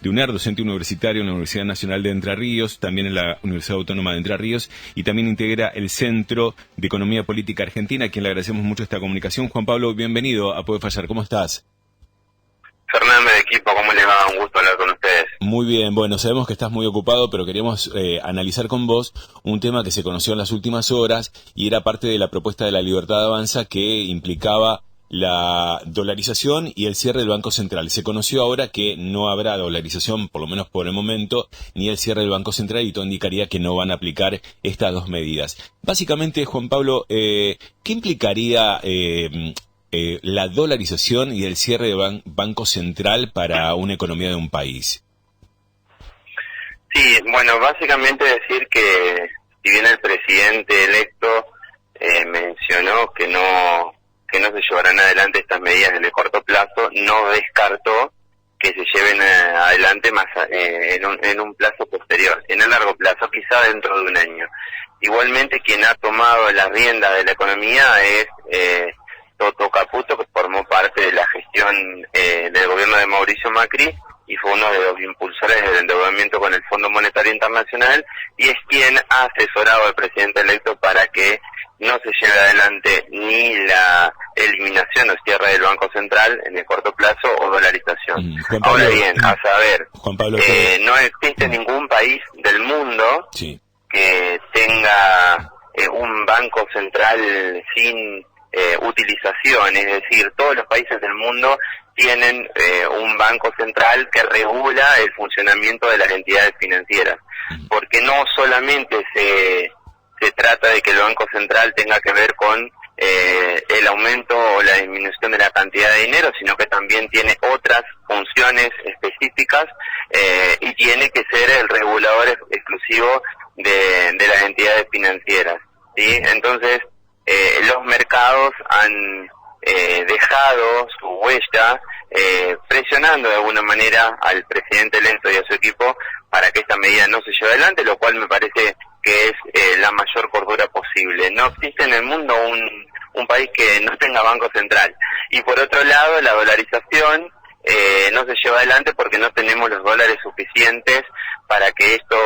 de UNER, docente universitario en la Universidad Nacional de Entre Ríos, también en la Universidad Autónoma de Entre Ríos, y también integra el Centro de Economía Política Argentina, a quien le agradecemos mucho esta comunicación. Juan Pablo, bienvenido a Puede Fallar, ¿cómo estás? Fernando, de equipo, ¿cómo les va? Un gusto hablar con ustedes. Muy bien, bueno, sabemos que estás muy ocupado, pero queríamos analizar con vos un tema que se conoció en las últimas horas y era parte de la propuesta de la Libertad Avanza que implicaba la dolarización y el cierre del Banco Central. Se conoció ahora que no habrá dolarización, por lo menos por el momento, ni el cierre del Banco Central, y todo indicaría que no van a aplicar estas dos medidas. Básicamente, Juan Pablo, ¿qué implicaría la dolarización y el cierre del Banco Central para una economía de un país? Sí, bueno, básicamente decir que si bien el presidente electo mencionó que no se llevarán adelante estas medidas en el corto plazo, no descartó que se lleven adelante más en un plazo posterior, en el largo plazo, quizá dentro de un año. Igualmente, quien ha tomado las riendas de la economía es Toto Caputo, que formó parte de la gestión del gobierno de Mauricio Macri y fue uno de los impulsores del endeudamiento con el Fondo Monetario Internacional, y es quien ha asesorado al presidente electo para que no se lleve adelante ni la eliminación o cierre del Banco Central en el corto plazo o dolarización. Ahora bien, a saber, Juan Pablo, no existe ningún país del mundo que tenga un Banco Central sin utilización, es decir, todos los países del mundo tienen un banco central que regula el funcionamiento de las entidades financieras, porque no solamente se trata de que el Banco Central tenga que ver con el aumento o la disminución de la cantidad de dinero, sino que también tiene otras funciones específicas y tiene que ser el regulador exclusivo de las entidades financieras, ¿sí? Entonces, los mercados han dejado su huella presionando de alguna manera al presidente electo y a su equipo para que esta medida no se lleve adelante, lo cual me parece que es la mayor cordura posible. No existe en el mundo un país que no tenga banco central. Y por otro lado, la dolarización no se lleva adelante porque no tenemos los dólares suficientes para que esto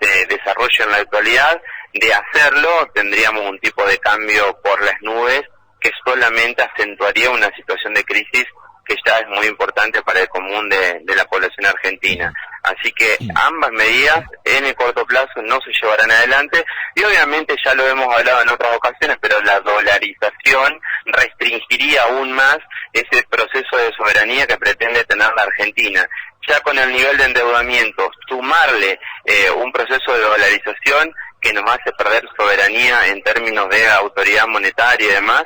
se desarrolle en la actualidad. De hacerlo, tendríamos un tipo de cambio por las nubes que solamente acentuaría una situación de crisis que ya es muy importante para el común de la población argentina. Así que ambas medidas en el corto plazo no se llevarán adelante, y obviamente ya lo hemos hablado en otras ocasiones, pero la dolarización restringiría aún más ese proceso de soberanía que pretende tener la Argentina. Ya con el nivel de endeudamiento, sumarle un proceso de dolarización que nos hace perder soberanía en términos de autoridad monetaria y demás,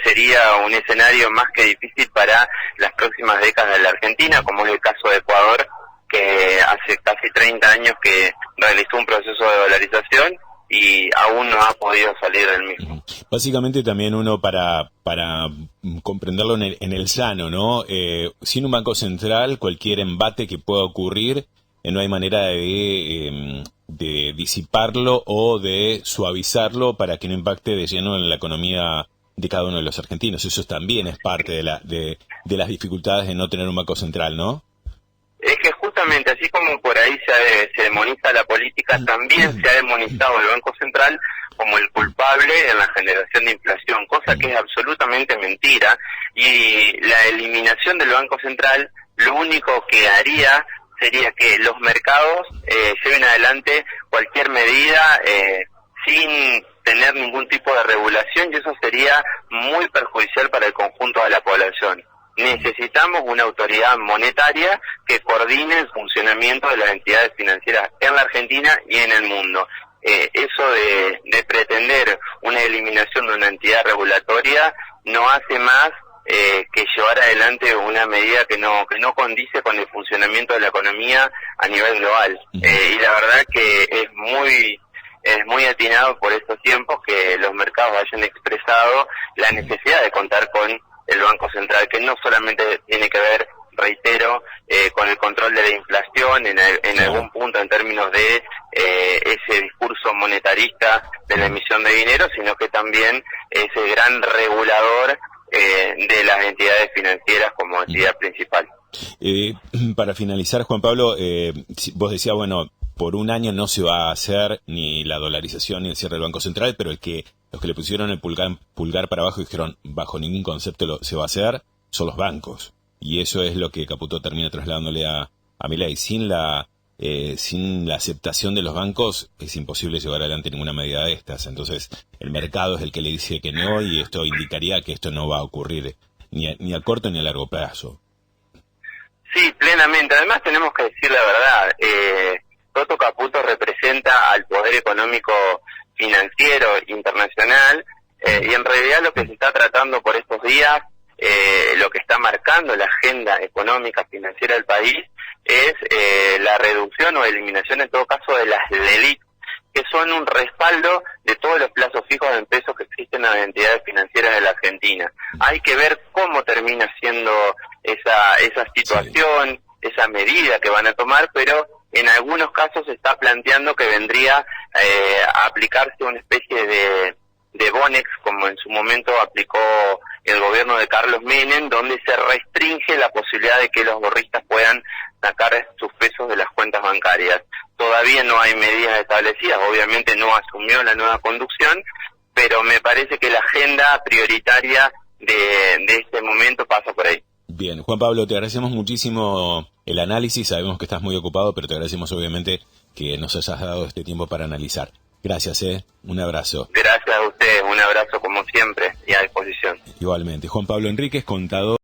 sería un escenario más que difícil para las próximas décadas de la Argentina, como es el caso de Ecuador, que hace casi 30 años que realizó un proceso de dolarización y aún no ha podido salir del mismo. Básicamente también uno para comprenderlo en el llano, ¿no? Sin un banco central, cualquier embate que pueda ocurrir, no hay manera de disiparlo o de suavizarlo para que no impacte de lleno en la economía de cada uno de los argentinos. Eso también es parte de las dificultades de no tener un banco central, ¿no? Es que justamente, así como por ahí se demoniza la política, también se ha demonizado el Banco Central como el culpable en la generación de inflación, cosa que es absolutamente mentira, y la eliminación del Banco Central lo único que haría sería que los mercados lleven adelante cualquier medida sin tener ningún tipo de regulación, y eso sería muy perjudicial para el conjunto de la población. Necesitamos una autoridad monetaria que coordine el funcionamiento de las entidades financieras en la Argentina y en el mundo. Eso de pretender una eliminación de una entidad regulatoria no hace más que llevar adelante una medida que no condice con el funcionamiento de la economía a nivel global. Y la verdad que es muy atinado por estos tiempos que los mercados hayan expresado la necesidad de contar con el Banco Central, que no solamente tiene que ver, reitero, con el control de la inflación en algún punto en términos de ese discurso monetarista de la emisión de dinero, sino que también es el gran regulador de las entidades financieras como entidad principal. Para finalizar, Juan Pablo, vos decías, bueno, por un año no se va a hacer ni la dolarización ni el cierre del Banco Central, pero los que le pusieron el pulgar para abajo y dijeron, bajo ningún concepto se va a hacer, son los bancos. Y eso es lo que Caputo termina trasladándole a Milei. Sin la aceptación de los bancos es imposible llevar adelante ninguna medida de estas. Entonces, el mercado es el que le dice que no, y esto indicaría que esto no va a ocurrir ni a corto ni a largo plazo. Sí, plenamente. Además tenemos que decir la verdad. Toto Caputo representa al poder económico financiero internacional, y en realidad lo que se está tratando por estos días, lo que está marcando la agenda económica financiera del país, es la reducción o eliminación en todo caso de las LELIQ, que son un respaldo de todos los plazos fijos en pesos que existen en las entidades financieras de la Argentina. Hay que ver cómo termina siendo esa situación, esa medida que van a tomar, pero en algunos casos se está planteando que vendría a aplicarse una especie de Bonex, como en su momento aplicó el gobierno de Carlos Menem, donde se restringe la posibilidad de que los ahorristas puedan sacar sus pesos de las cuentas bancarias. Todavía no hay medidas establecidas, obviamente no asumió la nueva conducción, pero me parece que la agenda prioritaria de este momento pasa por ahí. Bien, Juan Pablo, te agradecemos muchísimo el análisis, sabemos que estás muy ocupado, pero te agradecemos obviamente que nos hayas dado este tiempo para analizar. Gracias, un abrazo. Gracias a ustedes, un abrazo como siempre y a disposición. Igualmente, Juan Pablo Enríquez, contador.